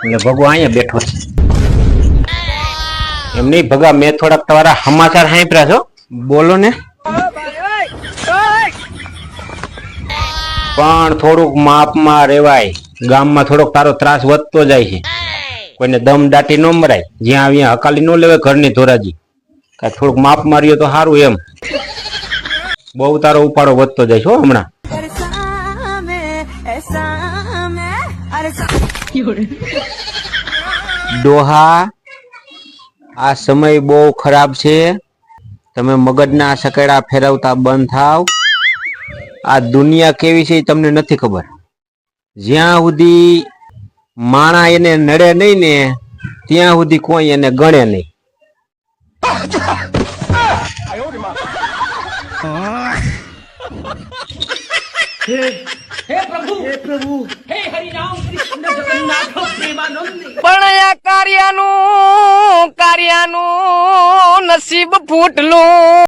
એટલે ભગવા અહીંયા બેઠો છે. એમ નહીં ભગા, મેં થોડાક તમારા સમાચાર સાંભળ્યા છો. બોલો ને. પણ થોડુંક માપમાં રેવાય. ગામમાં થોડોક તારો ત્રાસ વધતો જાય છે. કોઈને દમ દાટી ન મરાય. જ્યાં આવ્યા હકાલી ન લેવાય ઘરની ધોરાજી. કાંઈ થોડુંક માપ માર્યો તો સારું એમ. બહુ તારો ઉપાડો વધતો જાય છે હમણાં. ડોહા, આ સમય બહુ ખરાબ છે. તમે મગજના સકેડા ફેરવતા બંધ થાવ. આ દુનિયા કેવી છે તમને નથી ખબર. જ્યાં સુધી માણા એને નડે નહીં ને ત્યાં સુધી કોઈ એને ગણે નહીં. हे प्रभु हे हरि राम कृष्ण जगन्नाथ प्रेमानंद। પણ આ કાર્યનું નસીબ ફૂટલું.